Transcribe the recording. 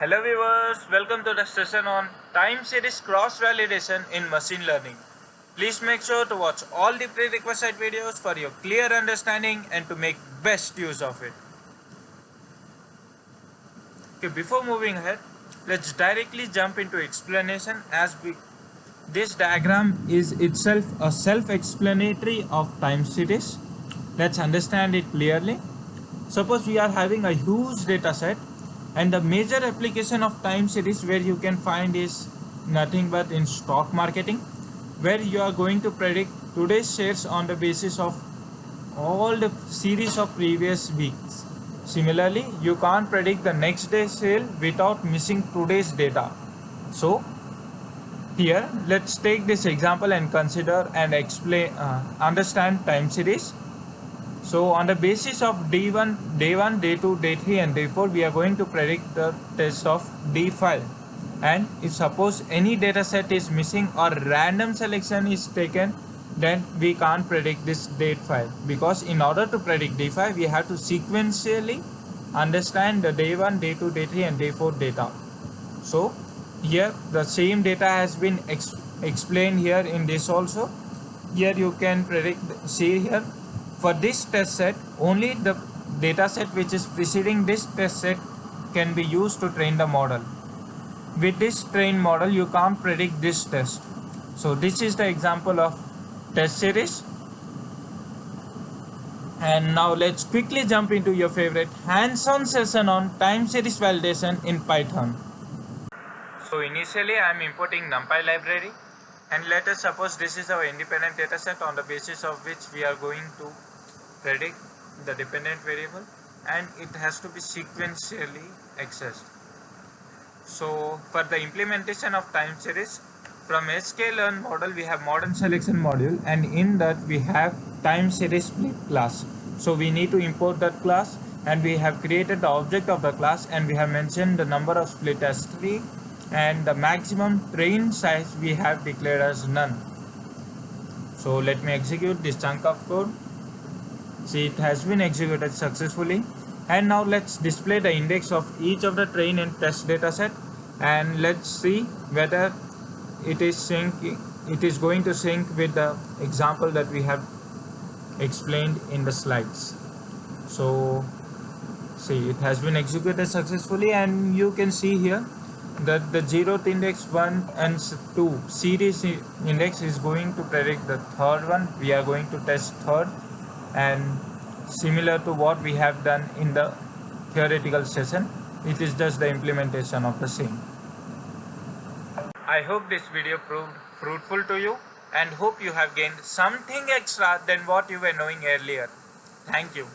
Hello viewers, welcome to the session on time series cross validation in machine learning. Please make sure to watch all the prerequisite videos for your clear understanding and to make best use of it. Okay, before moving ahead, let's directly jump into explanation this diagram is itself a self-explanatory of time series. Let's understand it clearly. Suppose we are having a huge data set, and the major application of time series where you can find is nothing but in stock marketing, where you are going to predict today's shares on the basis of all the series of previous weeks. Similarly, you can't predict the next day's sale without missing today's data. So here let's take this example and consider and understand time series. So on the basis of D1, day 1, day 2, day 3 and day 4, we are going to predict the test of D file. And if suppose any data set is missing or random selection is taken, then we can't predict this date file, because in order to predict D file, we have to sequentially understand the day 1, day 2, day 3 and day 4 data. So here the same data has been explained here in this also. Here you can see here, for this test set, only the data set which is preceding this test set can be used to train the model. With this trained model, you can't predict this test. So this is the example of test series. And now let's quickly jump into your favorite hands-on session on time series validation in Python. So initially I am importing NumPy library, and let us suppose this is our independent data set on the basis of which we are going to predict the dependent variable, and it has to be sequentially accessed. So for the implementation of time series, from sklearn model we have model selection module, and in that we have time series split class. So we need to import that class, and we have created the object of the class, and we have mentioned the number of split as 3, and the maximum train size we have declared as none. So let me execute this chunk of code. See, it has been executed successfully. And now let's display the index of each of the train and test data set, and let's see whether it is going to sync with the example that we have explained in the slides. So see, it has been executed successfully, and you can see here that the 0th index, 1 and 2 series index is going to predict the third one. We are going to test third, and similar to what we have done in the theoretical session, it is just the implementation of the same. I hope this video proved fruitful to you, and hope you have gained something extra than what you were knowing earlier. Thank you.